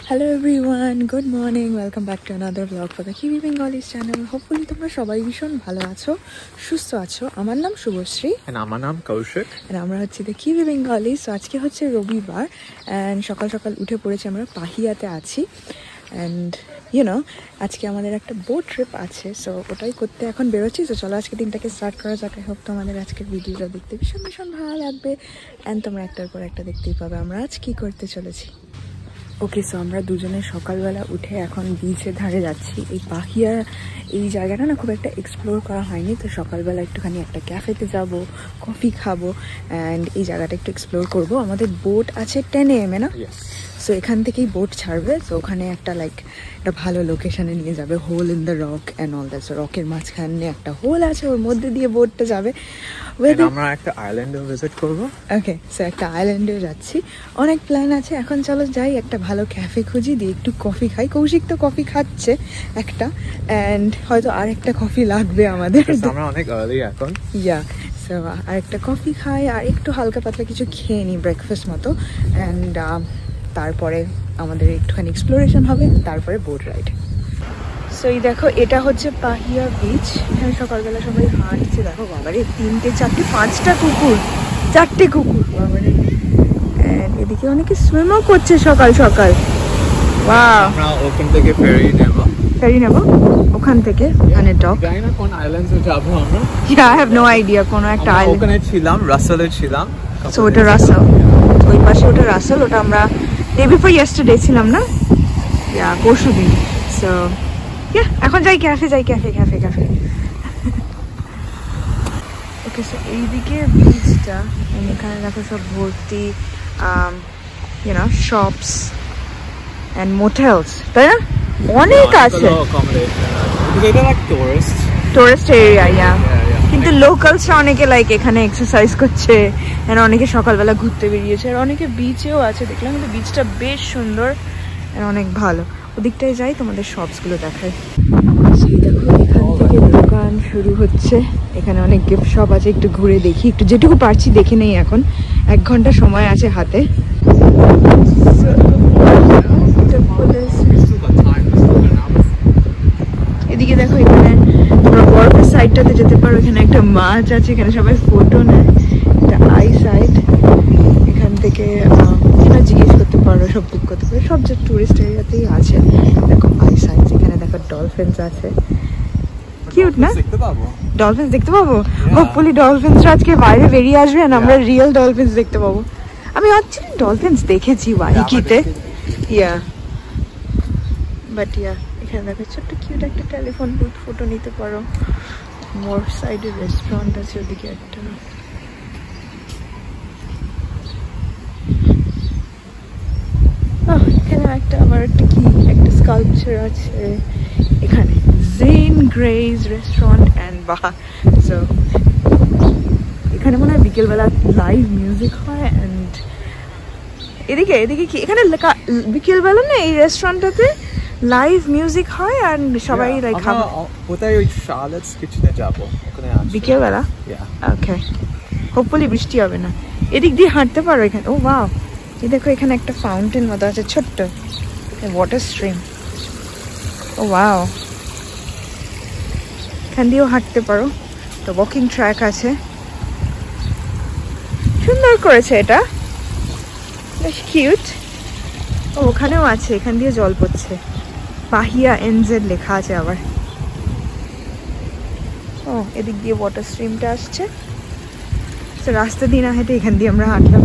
Hello everyone, good morning. Welcome back to another vlog for the Kiwi Bengalis channel. Hopefully তোমরা সবাই ভীষণ ভালো আছো, সুস্থ আছো। আমার নাম শুভশ্রী and আমার নাম কৌশিক and আমরা হচ্ছে the Kiwi Bengalis. So আজকে হচ্ছে রবিবার and সকাল সকাল উঠে পড়েছি, আমরা পাহিয়াতে আছি and আজকে আমাদের একটা বোট ট্রিপ আছে, সো ওটাই করতে এখন বেরোচ্ছি। তো চলো আজকে দিনটাকে স্টার্ট করা যাক। আই হোপ তোমাদের আজকের ভিডিওটা দেখতে ভীষণ ভীষণ ভালো লাগবে অ্যান্ড তোমরা একটার পর একটা দেখতেই পাবে আমরা আজ কী করতে চলেছি। ওকে, সো আমরা দুজনে সকালবেলা উঠে এখন বিচের ধারে যাচ্ছি। এই পাহিয়া এই জায়গাটা না খুব একটা এক্সপ্লোর করা হয়নি, তো সকালবেলা একটুখানি একটা ক্যাফেতে যাব, কফি খাবো অ্যান্ড এই জায়গাটা একটু এক্সপ্লোর করব। আমাদের বোট আছে 10 AM না, সো এখান থেকেই বোট ছাড়বে। সো ওখানে একটা একটা ভালো লোকেশানে নিয়ে যাবে, hole in the rock and all that. So রকের মাঝখানে একটা হোল আছে, ওর মধ্যে দিয়ে বোটটা যাবে। আমরা একটা আইল্যান্ডে ভিজিট করব। ওকে, সো একটা আইল্যান্ডে যাচ্ছি, অনেক প্ল্যান আছে। এখন চলো যাই, একটা ভালো ক্যাফে খুঁজি, দিয়ে একটু কফি খাই। কৌশিক তো কফি খাচ্ছে একটা, অ্যান্ড হয়তো আরেকটা কফি লাগবে আমাদের। আমরা অনেক আর্লি এখন। সো আরেকটা কফি খাই আর একটু হালকা পাতলা কিছু খেয়ে নিই, ব্রেকফাস্ট মতো, অ্যান্ড তারপরে আমাদের একটুখানি এক্সপ্লোরেশন হবে, তারপরে বোট রাইড। সো এই দেখো, এটা হচ্ছে পাহিয়া বিচ। এখানে সকালবেলা সবাই হাঁটছে। দেখো বাবারে, 3টে 4টে 5টা কুকুর, 4টে কুকুর বাবারে। এদিকে অনেকে সুইমও করছে সকাল সকাল। আমরা ওখান থেকে ফেরি নেব ওখান থেকে মানে ডক। জানি না কোন আইল্যান্ডে যাব আমরা। I have no idea. কোনো একটা আইল্যান্ড ওখানে ছিলাম, রাসেলে ছিলাম। সো ওটা রাসেল, ওই পাশে ওটা রাসেল। ওটা আমরা ডে বিফোর ইয়েস্টারডে ছিলাম না, পরশুদিন। সো এখন যাই ক্যাফে, ক্যাফে। ওকে, সো এইদিকে বিচটা, এখানে দেখো সব ভর্তি শপস অ্যান্ড মোটেলস, তাই না? অনেক আছে, টুরিস্ট এরিয়া। কিন্তু লোকালসরা অনেকে এখানে এক্সারসাইজ করছে, অনেকে সকালবেলা ঘুরতে বেরিয়েছে, আর অনেকে বিচেও আছে দেখলাম। কিন্তু বিচটা বেশ সুন্দর, অনেক ভালো। ওদিকটায় যাই, তোমাদের শপসগুলো দেখাই। সেই দেখো, এখান থেকে দোকান শুরু হচ্ছে। এখানে অনেক গিফট শপ আছে, একটু ঘুরে দেখি, একটু যেটুকু পারছি দেখে নেই। এখন 1 ঘন্টা সময় আছে হাতে। এদিকে দেখো, এখানে তোমরা বরফের সাইডটাতে যেতে পারো। এখানে একটা মাছ আছে, এখানে সবাই ফটো নেয়। এটা আই সাইড, এখান থেকে জিজ্ঞেস করতে পারো, সব বুক করতে পারো। সব যে টুরিস্ট এরিয়াতেই আছে। দেখো আই সাইড, এখানে দেখো ডলফিনস আছে, কিউট না? ডলফিনস দেখতে পাবো। হোপফুলি ডলফিনসরা আজকে বাইরে বেরিয়ে আসবে, আর আমরা রিয়েল ডলফিনস দেখতে পাবো। আমি অ্যাকচুয়ালি ডলফিনস দেখেছি ওয়াইকিতে, বাট এখানে দেখো ছোট্ট কিউট একটা টেলিফোন বুথ, ফটো নিতে পারো। মোর সাইডে রেস্টুরেন্ট আছে, ওদিকে একটা। এখানে আবার একটা একটা স্কাল্পচার আছে এখানে, Zen Grace restaurant and bar. So এখানে মনে হয় বিকেলবেলা লাইভ মিউজিক হয়। অ্যান্ড এদিকে কি এখানে বিকেলবেলা না এই রেস্টুরেন্টটাতে লাইভ মিউজিক হয়, আর সবাই খাবে। কোথায়? ওই শার্লেটস কিচেনে যাব ওখানে বিকেলবেলা। ওকে, হোপফুলি বৃষ্টি হবে না। এদিক দিয়ে হাঁটতে পারো এখানে। ও ওয়াও, এই দেখো এখানে একটা ফাউন্টেন মতো আছে, ছোট্ট ওয়াটার স্ট্রিম। ও ওয়াও, এখান দিয়েও হাঁটতে পারো। তো ওয়াকিং ট্র্যাক আছে, সুন্দর করেছে এটা, বেশ কিউট। ও ওখানেও আছে, এখান দিয়ে জল পড়ছে। পাহিয়া NZ লেখা আছে আবার। ও এদিক দিয়ে ওয়াটার স্ট্রিমটা আসছে। তো রাস্তা দিয়ে না হেঁটে এখান দিয়ে আমরা হাঁটলাম,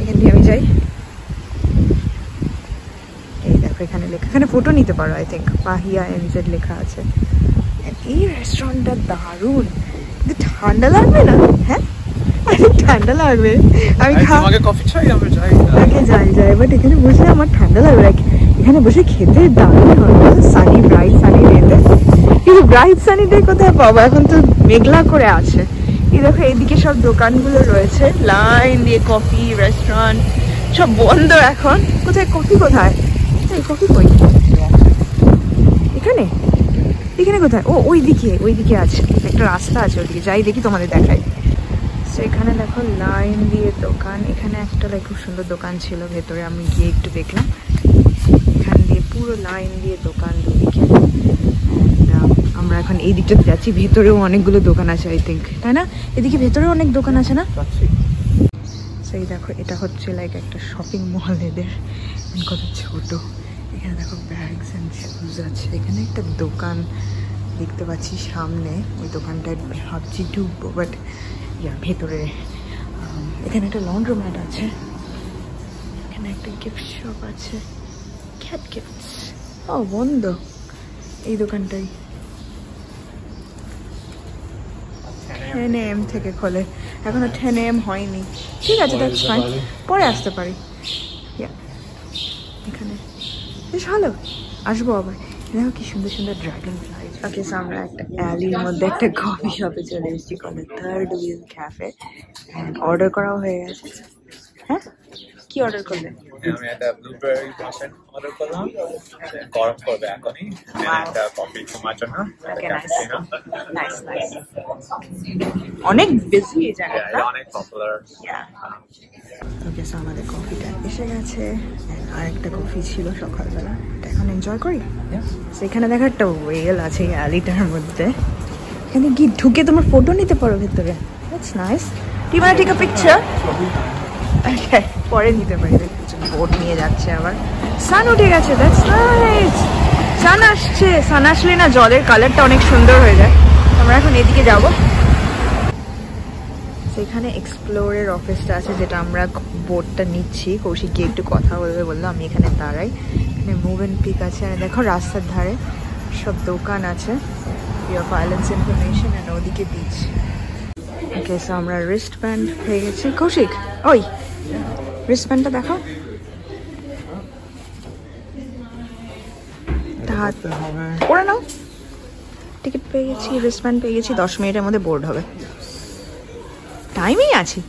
এখান দিয়ে আমি যাই। এই দেখো এখানে লেখা, এখানে ফটো নিতে পারো। আই থিঙ্ক পাহিয়া NZ লেখা আছে। এই রেস্টুরেন্টটা দারুণ, কিন্তু ঠান্ডা লাগবে না? হ্যাঁ ঠান্ডা লাগবে। আমি কফি চাই, আমরা যাই, বাট এখানে বসে আমার ঠান্ডা লাগবে। এখানে বসে খেতে দারুণ হবে, সানি ব্রাইট সানি ডেতে। কিন্তু ব্রাইট সানি ডে কোথায় পাবো? এখন তো মেঘলা করে আছে। এই দেখো এইদিকে সব দোকানগুলো রয়েছে লাইন দিয়ে, কফি রেস্টুরেন্ট সব বন্ধ এখন। কোথায় কফি? কোথায় কফি? কই এখানে কোথায়? ও ওইদিকে আছে একটা রাস্তা আছে, ওইদিকে যাই, দেখি তোমাদের দেখাই। সো এখানে দেখো লাইন দিয়ে দোকান। এখানে একটা খুব সুন্দর দোকান ছিল ভেতরে, আমি গিয়ে একটু দেখলাম। এখানে দিয়ে পুরো লাইন দিয়ে দোকান দুদিকে। আমরা এখন এই দিকটাতে যাচ্ছি, ভেতরেও অনেকগুলো দোকান আছে আই থিঙ্ক, তাই না? এদিকে ভেতরেও অনেক দোকান আছে না? সেই দেখো, এটা হচ্ছে লাইক একটা শপিং মল এদের, কত ছোট। এখানে দেখো ব্যাগস অ্যান্ড শুজ আছে। এখানে একটা দোকান দেখতে পাচ্ছি সামনে, ওই দোকানটায় ভাবছি ঢুকবো, বাট ভেতরে। এখানে একটা লন্ড্রোম্যাট আছে, এখানে একটা গিফট শপ আছে, ক্যাট গিফটস। ও বন্ধ এই দোকানটাই, 10 AM থেকে খোলে, এখনো 10 AM হয়নি। ঠিক আছে, দ্যাটস ফাইন, পরে আসতে পারি। এখানে বেশ ভালো, আসবো আবার। দেখো কি সুন্দর সুন্দর ড্রাগন ফ্লাই। ওকে, সো আমরা একটা অ্যালির মধ্যে একটা কফি শপে চলে এসেছি, কলে থার্ড হুইল ক্যাফে। অর্ডার করাও হয়ে গেছে। হ্যাঁ, কি অর্ডার করলে? আমি একটা ব্লুবেরি মাফিন অর্ডার করলাম, গরম করবে এখনই, একটা কফি তোমার জন্য। নাইস নাইস, অনেক বেশি এই জায়গাটা, অনেক পপুলার। ওকে, সো আমাদের কফিটা এসে গেছে। আর একটা কফি ছিল সকালবেলা, এটা এখন এনজয় করি। সেখানে দেখা একটা ওয়েল আছে এই অ্যালিটার মধ্যে, এখানে কি ঢুকে তোমার ফটো নিতে পারো ভেতরে। That's nice. Do you want to take a picture? Okay, পরে নিতে পারি। বোট নিয়ে যাচ্ছে আবার, সান উঠে গেছে। দ্যাটস নাইস, সান আসছে। সান আসলে না জলের কালারটা অনেক সুন্দর হয়ে যায়। আমরা এখন এদিকে যাব, সেখানে এক্সপ্লোরের অফিসটা আছে, যেটা আমরা বোটটা নিচ্ছি। কৌশিক গিয়ে একটু কথা বলবে বললো, আমি এখানে দাঁড়াই। এখানে মুভ অ্যান্ড পিক আছে, আর দেখো রাস্তার ধারে সব দোকান আছে। অফ আইল্যান্ডস ইনফরমেশন, আর ওদিকে বিচ। ওকে, সো আমরা রিস্ট ব্যান্ড পেয়ে গেছি। কৌশিক, ওই রিস্ট ব্যান্ডটা দেখো। হাত পরে নাও। টিকিট পেয়ে গেছি, রিস্ট ব্যান্ড পেয়ে গেছি। 10 মিনিটের মধ্যে বোর্ড হবে, টাইমেই আছি।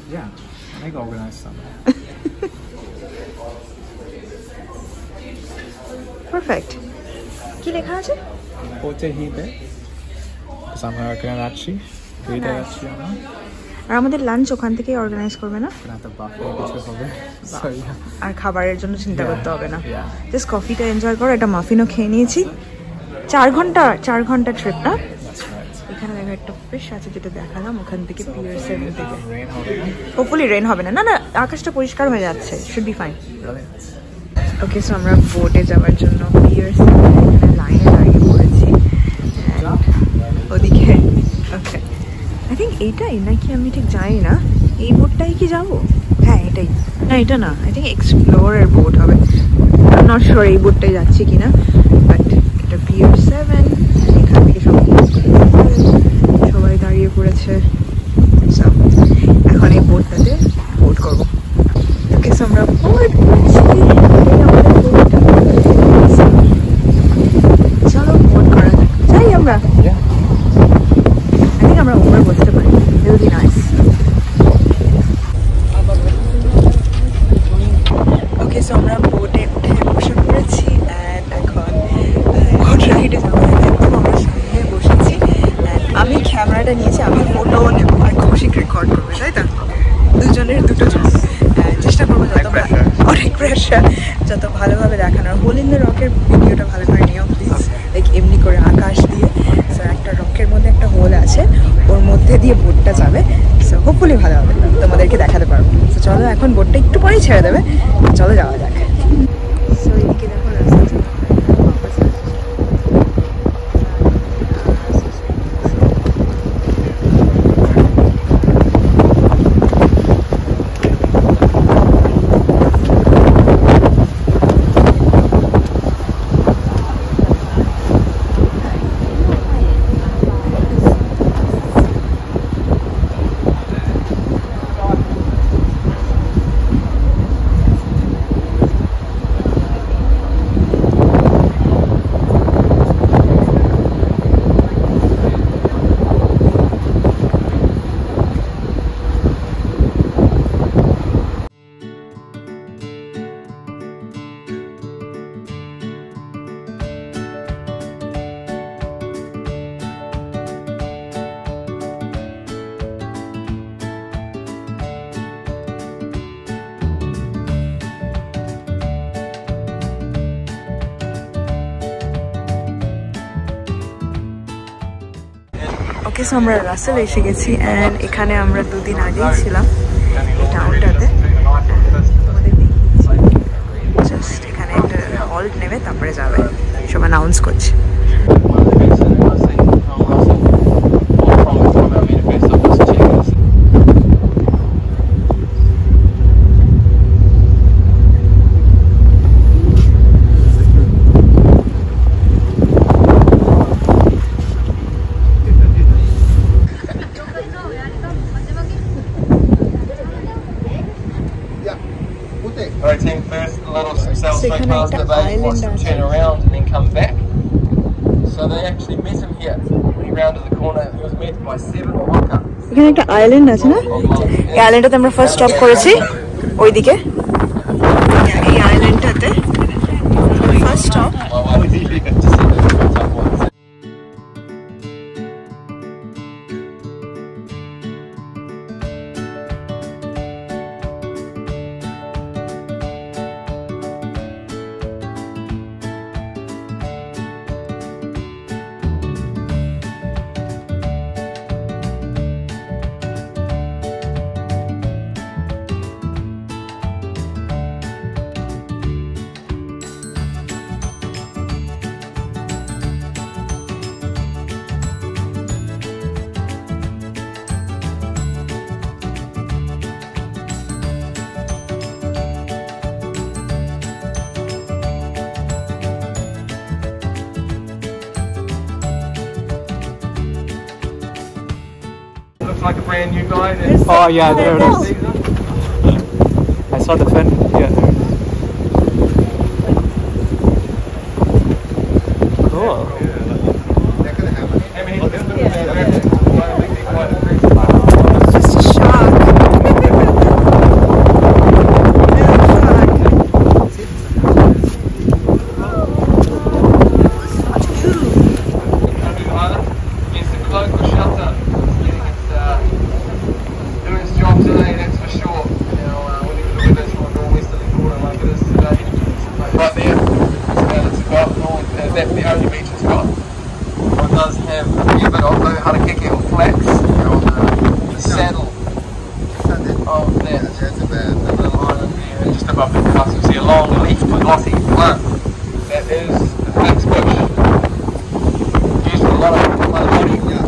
পারফেক্ট। কি লেখা আছে? আমরা এখানে যাচ্ছি, আর আমাদের লাঞ্চ ওখান থেকেই অর্গানাইজ করবে না? আর খাবারের জন্য চিন্তা করতে হবে না, জাস্ট কফিটা এনজয় করো। একটা মাফিনও খেয়ে নিয়েছি। 4 ঘন্টা ট্রিপ না? এখানে দেখো একটা ফিশ আছে, যেটা দেখালাম, ওখান থেকে পিয়ার 7 থেকে। হোপফুলি রেন হবে না। না না, আকাশটা পরিষ্কার হয়ে যাচ্ছে, should be fine. Okay, so আমরা বোটে যাওয়ার জন্য পিয়ার 7 লাইনে দাঁড়িয়ে পড়েছি। ওদিকে ওকে, আই থিঙ্ক এইটাই নাকি, আমি ঠিক জানি না। এই বোটটাই কি যাবো? হ্যাঁ এটাই। না এটা না, আই থিঙ্ক এক্সপ্লোরের বোট হবে। আই এম নট শিওর এই বোটটাই যাচ্ছে কিনা, বাট এটা পিয়ার 7। এখান থেকে সবাই দাঁড়িয়ে পড়েছে। এখন এই বোটটাতে বোট করবো। ওকে, সো আমরা বোট করছি। চলো বোট করা যাক, যাই আমরা। I think আমরা উপরে বসতে পারি, it will be nice. Okay, so আমরা বোটে উঠে বসে পড়েছি, and এখন বোট রাইডে যাবো। একদম আমরা সামনে বসেছি, and আমি ক্যামেরাটা নিয়েছি, আমি ফটো নেবো আর কৌশিক রেকর্ড করবে, তাই তো? দুজনের দুটো চেষ্টা করবো যত অনেক প্রেশার, যত ভালোভাবে দেখানোর। হোল ইন দ্য রকের ভিডিওটা ভালো করে নিও প্লিজ, লাইক এমনি করে আকাশ দিয়ে। সো একটা রকের মধ্যে একটা হোল আছে, ওর মধ্যে দিয়ে বোটটা যাবে। সো হোপফুলি ভালো হবে, তোমাদেরকে দেখাতে পারবো। তো চলো, এখন বোটটা একটু পরেই ছেড়ে দেবে, চলো যাওয়া যাক। সো এদিকে দেখো রাস্তা। গেস আমরা রাসেল এসে গেছি অ্যান্ড এখানে আমরা 2 দিন আগেই ছিলাম এই টাউনটাতে। তোমাদের জাস্ট এখানে একটা হল্ট নেবে তারপরে যাবে, সব অ্যানাউন্স করছে। Alright team, first a little cell straight past the bay, watch them turn around and then come back. So they actually met him here. When he rounded the corner, he was met by 7 waka. এখানে একটা island আছে না, এই আইল্যান্ডটাতে আমরা first stop করেছি ওইদিকে, এই আইল্যান্ডটাতে first stop. Looks like a brand new guy. Oh yeah, there it is. I saw the fin. Yeah. Cool. Just a shark. The only beach it's got. It does have a fair bit of harakeke or flax on the saddle of that little island there. And just above the house you see a long leafed glossy plant. That is the flax bush. Used for a lot of weaving.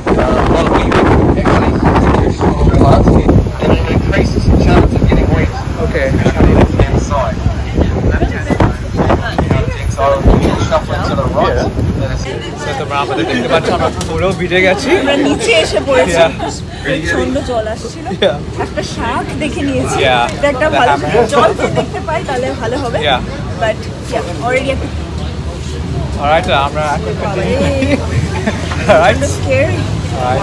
A lot of weaving actually. It's a useful plant. And it increases the chance of getting wet. Okay. Especially on the left-hand side. তোমরা আমাদের দেখতে পাচ্ছ আমরা পুরো ভিজে গেছি, আমরা নিচে এসে পড়েছি, প্রচন্ড জল আসছিল, একটা শাক দেখে নিয়েছি, এটা একটা ভালো জল দেখতে পাই তাহলে ভালো হবে, বাট অলরেডি একটা অলরাইট আমরা এখন alright scary alright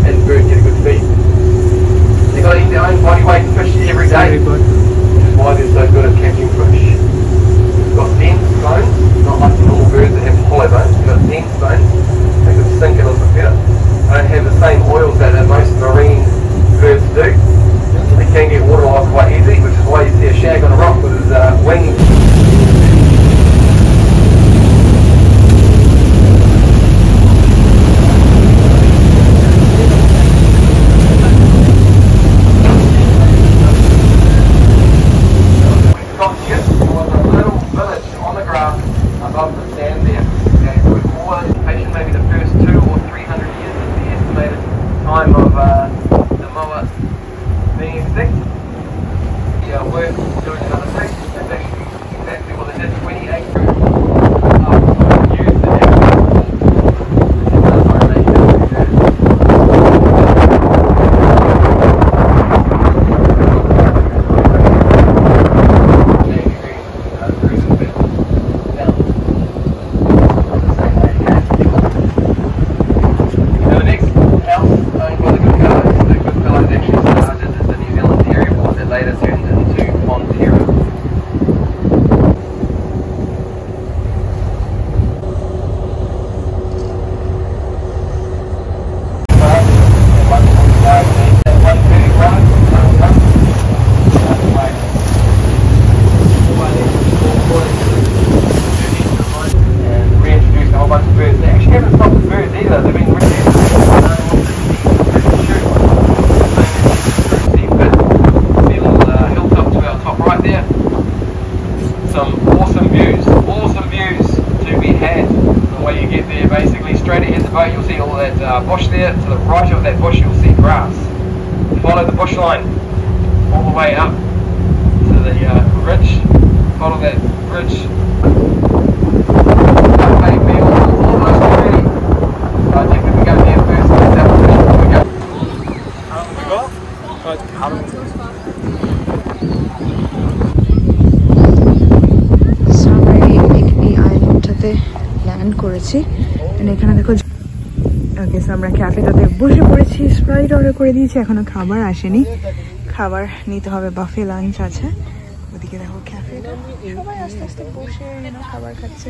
and bird get a good feed. They've got to eat their own body weight fish every day, which is why they're so good at catching fish. They've got dense bones, not like the normal birds that have hollow bones. They've got dense bones, they can sink a little bit better. They don't have the same oils that most marine birds do. They can get water loss quite easy, which is why you see a shag on a rock with his wings. Above the sand there, okay, so with more vegetation maybe the boat, you'll see all that bush there. To the right of that bush, you'll see grass. Follow the bush line all the way up to the ridge. Follow that ridge. Maybe almost ready. I think we can go there first. That's we go. Land করেছি এখানে দেখো। ওকে, so আমরা ক্যাফেটাতে বসে পড়েছি, Sprite order করে দিয়েছি, এখনো খাবার আসেনি, খাবার নিতে হবে, বাফে লাঞ্চ আছে। ওদিকে দেখো ক্যাফেটা, সবাই আস্তে আস্তে বসে খাবার খাচ্ছে।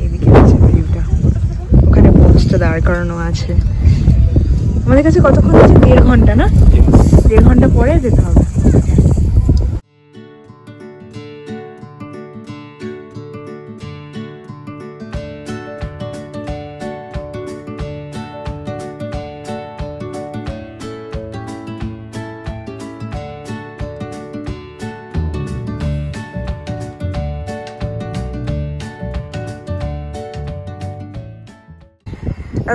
এদিকে আছে ভিউটা, ওখানে পোস্টটা দাঁড় করানো আছে। আমাদের কাছে কতক্ষণ আছে? 1.5 ঘন্টা না? 1.5 ঘন্টা পরে যেতে হবে।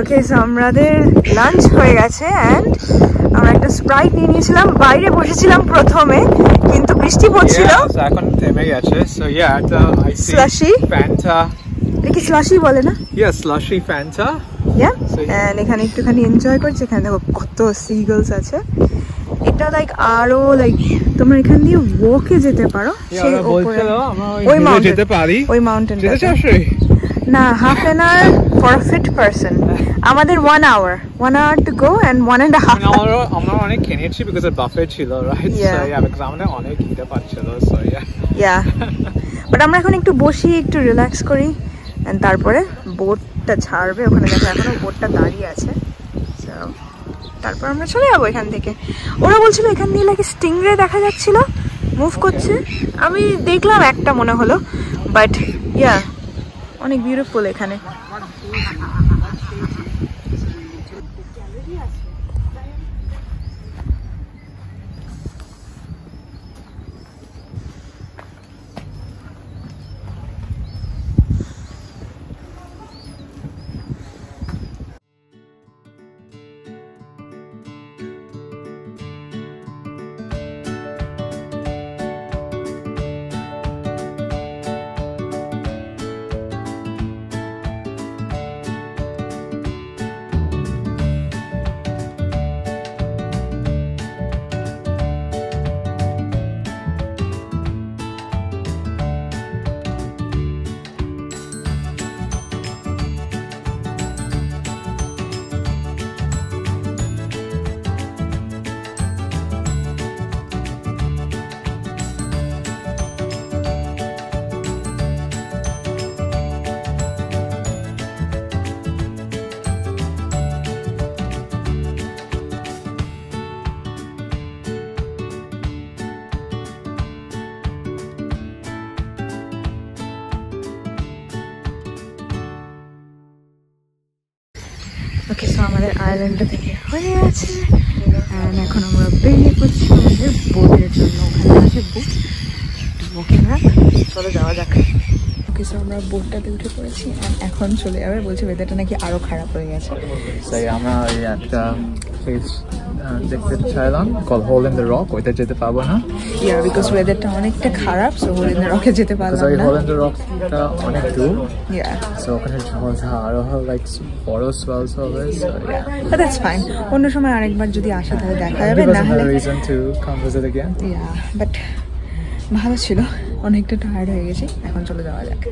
ওকে, সো আমাদের লাঞ্চ হয়ে গেছে এন্ড আমরা একটা স্প্রাইট নিয়ে নিয়েছিলাম। বাইরে বসেছিলাম প্রথমে, কিন্তু বৃষ্টি পড়ছিল, এখন থেমে গেছে। সো ইয়া, এটা স্লাশি ফ্যান্টা, কি স্লাশি বলে না? ইয়া স্লাশি ফ্যান্টা। ইয়া, এন্ড এখানে একটুখানি এনজয় করছি। এখানে দেখো কত সিগলস আছে। এটা লাইক আরো লাইক তোমরা এখান দিয়ে ওয়াকে যেতে পারো, সেই উপরে ওই মাউন্টেন যেতে পারি, ওই মাউন্টেন যেতে চাইছি না। Half an hour for a fit person. আমাদের 1 hour to go and 1.5 hour। আমরা অনেক খেয়েছি বিকজ এর বাফে ছিল, রাইট? সো ইয়া, বিকজ আমাদের অনেক খিদে পাচ্ছিল। সো ইয়া, বাট আমরা এখন একটু বসি, একটু রিল্যাক্স করি, এন্ড তারপরে বোটটা ছাড়বে। ওখানে দেখো এখনো বোটটা দাঁড়িয়ে আছে। সো তারপর আমরা চলে যাবো এখান থেকে। ওরা বলছিল এখান দিয়ে লাগে স্টিংরে দেখা যাচ্ছিল মুভ করছে, আমি দেখলাম একটা মনে হলো, বাট ইয়া অনেক বিউটিফুল এখানে। ওকে, সো আমাদের আইল্যান্ডটা থেকে হয়ে আছে, এখন আমরা বেরিয়ে পড়ছি আমাদের বোটের জন্য। ওখানে আছে বোট, ওকে না, চলো যাওয়া যাক। ওকে, সো আমরা বোটটাতে উঠে পড়েছি, এখন চলে যাবে। বলছে ওয়েদারটা নাকি আরো খারাপ হয়ে গেছে। তাই আমরা একটা প্লেস দেখতে চাইলাম, call hole in the rock, ওইটা যেতে পারবো না। ইয়া, বিকজ ওয়েদারটা অনেকটা খারাপ, সো হোল ইন দ্য রকে যেতে পারলাম না। হোল ইন দ্য রকটা অনেক দূর। ইয়া, সো ওখানে আরো লাইক বড় সোয়েলস হবে। So yeah, but that's fine. অন্য সময় আরেকবার যদি আসে তাহলে দেখা যাবে, না হলে reason to come visit again. Yeah, but ভালো ছিল, অনেকটা টায়ার্ড হয়ে গেছি, এখন চলে যাওয়া যাক।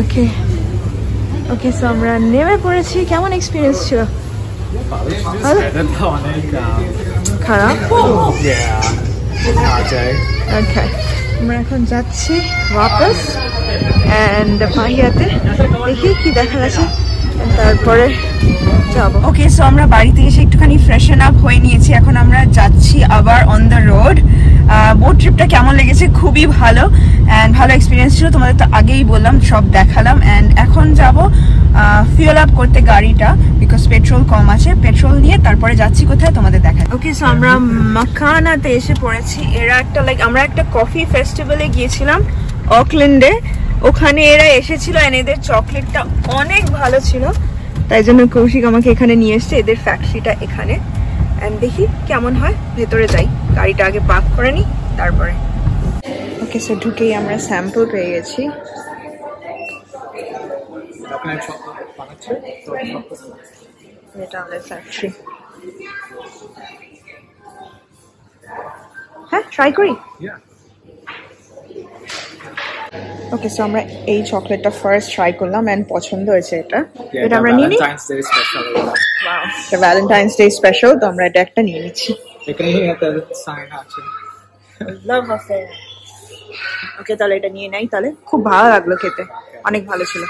ওকে ওকে, সো আমরা নেমে পড়েছি। কেমন এক্সপিরিয়েন্স ছিল? অনেক খারাপ। ওকে, আমরা এখন যাচ্ছি ওয়াপস এন্ড পাহিয়াতে, দেখি কি দেখার আছে। তারপরে যাব। ওকে, সো আমরা বাড়িতে এসে একটুখানি ফ্রেশন আপ হয়ে নিয়েছি, এখন আমরা যাচ্ছি আবার অন দ্য রোড। বোট ট্রিপটা কেমন লেগেছে? খুবই ভালো অ্যান্ড ভালো এক্সপিরিয়েন্স ছিল, তোমাদের তো আগেই বললাম, সব দেখালাম। অ্যান্ড এখন যাব ফিউল আপ করতে গাড়িটা, বিকজ পেট্রোল কম আছে। পেট্রোল নিয়ে তারপরে যাচ্ছি কোথায় তোমাদের দেখাই। ওকে, সো আমরা মাখানাতে এসে পড়েছি। এরা একটা আমরা একটা কফি ফেস্টিভ্যালে গিয়েছিলাম অকল্যান্ডে, ওখানে এরা এসেছিল এন্ড এদের চকলেটটা অনেক ভালো ছিল, তাই জন্য কৌশিক আমাকে এখানে নিয়ে এসছে, এদের ফ্যাক্টরিটা এখানে। এন্ড দেখি কেমন হয়, ভেতরে যাই, গাড়িটা আগে পার্ক করে নিই তারপরে। ওকে, সো ঢুকেই আমরা স্যাম্পল পেয়ে গেছি। এটা আমাদের ফ্যাক্টরি। হ্যাঁ, ট্রাই করি। ওকে, সো আমরা এই চকলেটটা ফার্স্ট ট্রাই করলাম এন্ড পছন্দ হয়েছে এটা। এটা আমরা নিয়ে নিই। ওয়াও, এটা ভ্যালেন্টাইন্স ডে স্পেশাল, তো আমরা এটা একটা নিয়ে নিচ্ছি। এখানেই একটা সাইন আছে, লাভ অ্যাফেয়ার। ওকে, তাহলে এটা নিয়ে নাই। তাহলে খুব ভালো লাগলো খেতে, অনেক ভালো ছিল।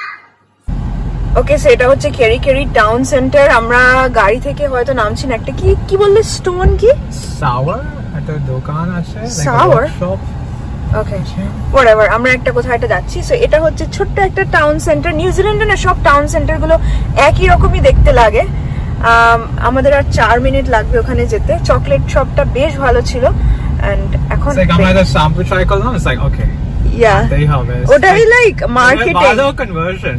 ওকে, সো এটা হচ্ছে কেরি কেরি টাউন সেন্টার। আমরা গাড়ি থেকে হয়তো নামছি না, একটা কি বললে, স্টোন কি সাওয়ার একটা দোকান আছে, সাওয়ার শপ। ওকে, হোয়াটএভার, আমরা একটা কোথাও একটা যাচ্ছি। সো এটা হচ্ছে ছোট্ট একটা টাউন সেন্টার। নিউজিল্যান্ডে না সব টাউন সেন্টার গুলো একই রকমই দেখতে লাগে। আমাদের আর 4 মিনিট লাগবে ওখানে যেতে। চকলেট শপটা বেশ ভালো ছিল এন্ড এখন আমরা একটা স্যাম্পল ট্রাই করলাম। ইটস লাইক ওকে, ওটাই লাইক মার্কেটিং, ভালো কনভার্সন।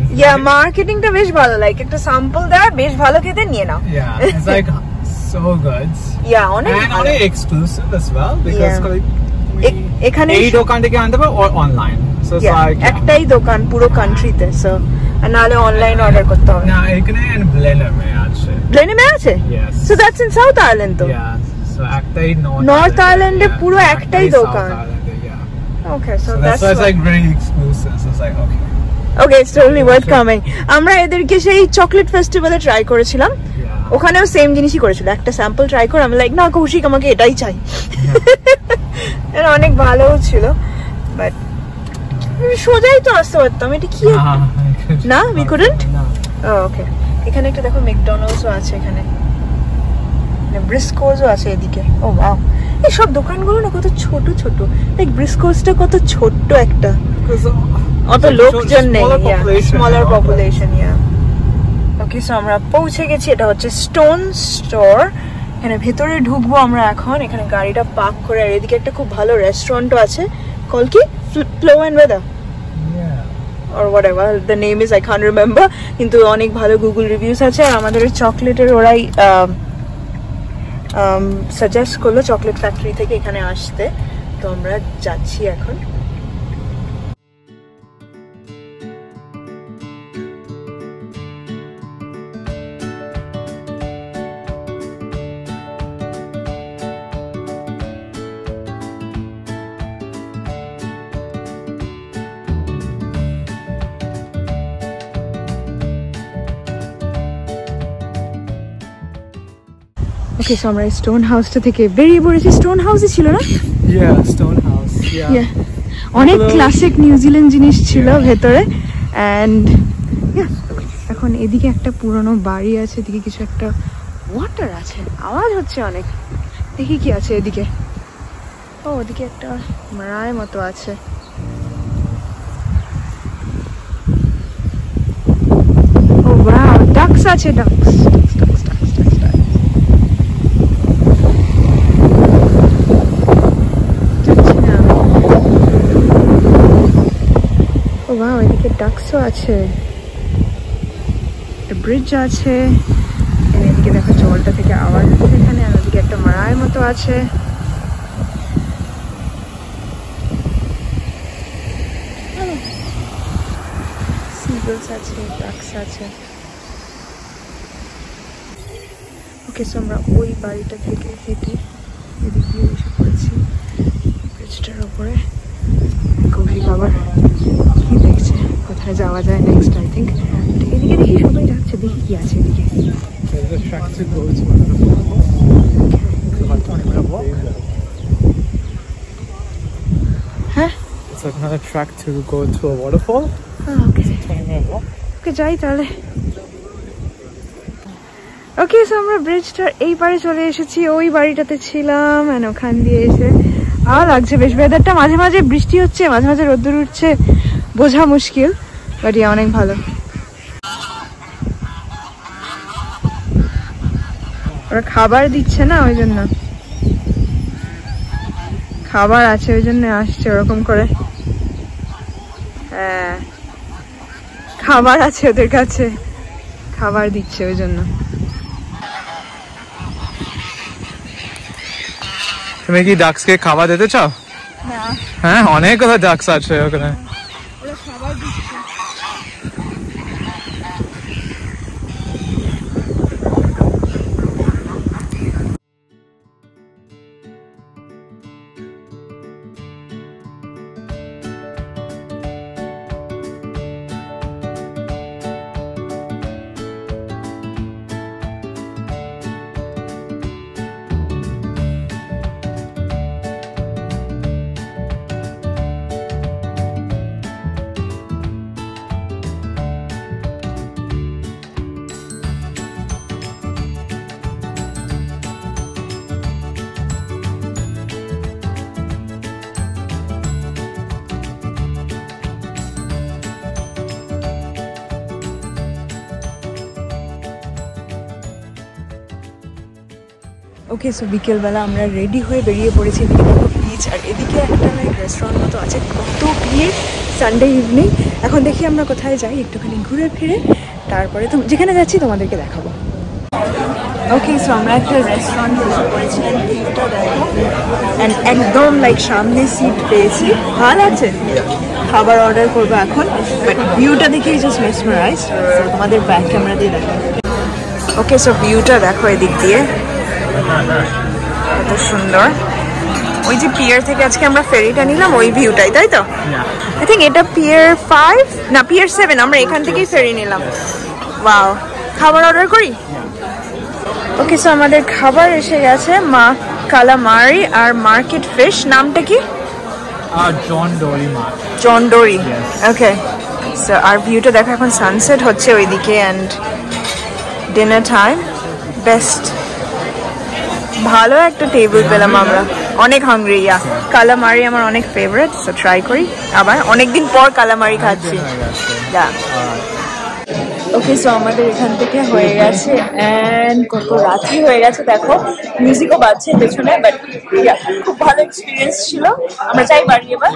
মার্কেটিংটা বেশ ভালো, লাইক একটা স্যাম্পল দেয়, বেশ ভালো খেতে, নিয়ে নাও। It's like so good. অনেক এক্সক্লুসিভ অ্যাজ ওয়েল, বিকজ এখানে এই দোকান থেকে আনতে পারো অর অনলাইন। সো একটাই দোকান পুরো কান্ট্রিতে, সো নালে অনলাইন অর্ডার করতে হবে। না, এখানে ব্লেনামে আছে। ব্লেনামে আছে? So that's in south island তো। সো একটাই নর্থ আইল্যান্ডে পুরো একটাই দোকান। Okay, so that's why it's like very exclusive. So it's like okay, it's totally worth coming. আমরা এদেরকে সেই চকলেট ফেস্টিভ্যালে ট্রাই করেছিলাম, ওখানেও সেম জিনিসই করেছিল, একটা স্যাম্পল ট্রাই করে আমি লাইক না কৌশিক আমাকে এটাই চাই। এটা অনেক ভালোও ছিল, বাট সোজাই তো আসতে পারতাম। এটা কি না, we couldn't? ওকে, এখানে একটা দেখো ম্যাকডোনাল্ডসও আছে, এখানে ব্রিস্কোজও আছে এদিকে। ও ওয়াও, এই সব দোকানগুলো না কত ছোট ছোট, লাইক ব্রিস্কোজটা কত ছোট্ট একটা, অত লোকজন নেই, স্মলার পপুলেশন। ওকে, সো আমরা পৌঁছে গেছি। এটা হচ্ছে স্টোন স্টোর। এখানে ভেতরে ঢুকবো আমরা এখন, এখানে গাড়িটা পার্ক করে। আর এদিকে একটা খুব ভালো রেস্টুরেন্টও আছে, কল কি flow and weather or whatever the name is, I can't remember, কিন্তু অনেক ভালো গুগল রিভিউস আছে। আর আমাদের চকলেটের ওরাই সাজেস্ট করলো চকলেট ফ্যাক্টরি থেকে এখানে আসতে, তো আমরা যাচ্ছি এখন। ওকে, সো আমরা স্টোন হাউসটা থেকে বেরিয়ে পড়েছি। স্টোন হাউসই ছিল না? Stone house. অনেক ক্লাসিক নিউজিল্যান্ড জিনিস ছিল ভেতরে। অ্যান্ড এখন এদিকে একটা পুরনো বাড়ি আছে, এদিকে কিছু একটা ওয়াটার আছে, আওয়াজ হচ্ছে অনেক। দেখি কি আছে এদিকে। ও, ওদিকে একটা মারায় মতো আছে। ও ওয়াও, ডাকস আছে, ডাকস। ওয়াও, এদিকে ডাকসও আছে, একটা ব্রিজ আছে, এদিকে দেখো জলটা থেকে আওয়াজ হচ্ছে এখানে। আর ওদিকে একটা মারায় মতো আছে। সিগলস আছে, ডাকস আছে। ওকে, সো আমরা ওই বাড়িটা থেকে হেঁটে এদিক দিয়ে এসে পড়েছি ব্রিজটার উপরে। কৌশিক আবার কি দেখছে, কোথায় যাওয়া যায় নেক্সট, আই থিঙ্ক। এদিকে দেখি সবাই যাচ্ছে, দেখি কি আছে এদিকে। হ্যাঁ, it's like another track to go to a waterfall. ওকে, ওকে যাই তাহলে। ওকে, সো আমরা ব্রিজটার এই পারে চলে এসেছি, ওই বাড়িটাতে ছিলাম এন্ড ওখান দিয়ে এসে ভালো লাগছে বেশ। ওয়েদারটা মাঝে মাঝে বৃষ্টি হচ্ছে, মাঝে মাঝে রোদ্দুর উঠছে, বোঝা মুশকিল, বাট ইয়া অনেক ভালো। ওরা খাবার দিচ্ছে না, ওই জন্য খাবার আছে ওই জন্য আসছে ওরকম করে। হ্যাঁ, খাবার আছে ওদের কাছে, খাবার দিচ্ছে ওই জন্য। তুমি কি ডাক্সকে খাবার দিতে চাও? না, হ্যাঁ, অনেক কথা ডাক্স আছে ওখানে। ওরা খাবার দিচ্ছে। ওকে, সো বিকেলবেলা আমরা রেডি হয়ে বেরিয়ে পড়েছি। এদিকে দেখো বিচ, আর এদিকে একটা লাইক রেস্টুরেন্ট মতো আছে। কত ভিড় সানডে ইভিনিং। এখন দেখি আমরা কোথায় যাই, একটুখানি ঘুরে ফিরে তারপরে তো যেখানে যাচ্ছি তোমাদেরকে দেখাবো। ওকে, সো আমরা একটা রেস্টুরেন্ট বসে পড়েছি, ভিউটা দেখো, অ্যান্ড একদম লাইক সামনে সিট পেয়েছি, ভালো আছে। খাবার অর্ডার করবো এখন, বাট ভিউটা দেখেই জাস্ট মেসমারাইজড। সো তোমাদের ব্যাক ক্যামেরা দিয়ে দেখো। ওকে, সো ভিউটা দেখো এদিক দিয়ে, কত সুন্দর। ওই যে পিয়ার থেকে আজকে আমরা ফেরিটা নিলাম, ওই ভিউটাই, তাই তো? আই থিঙ্ক এটা পিয়ার 5 না পিয়ার 7, আমরা এখান থেকেই ফেরি নিলাম। ওয়াও, খাবার অর্ডার করি। ওকে, সো আমাদের খাবার এসে গেছে, মা কালামারি আর মার্কেট ফিশ। নামটা কি? জন ডোরি মাছ। জন ডোরি, ওকে। সো আর ভিউটা দেখো, এখন সানসেট হচ্ছে ওইদিকে অ্যান্ড ডিনার টাইম। বেস্ট, ভালো একটা টেবিল পেলাম আমরা, অনেক হাংরি। ইয়া, কালামারি আমার অনেক ফেভারিট, সো ট্রাই করি আবার। অনেকদিন পর কালামারি খাচ্ছি। ওকে, সো আমাদের এখান থেকে হয়ে গেছে অ্যান্ড কত রাত্রি হয়ে গেছে দেখো, মিউজিকও বাজছে পেছনে, বাট খুব ভালো এক্সপিরিয়েন্স ছিল। আমরা চাই বাড়ি এবার।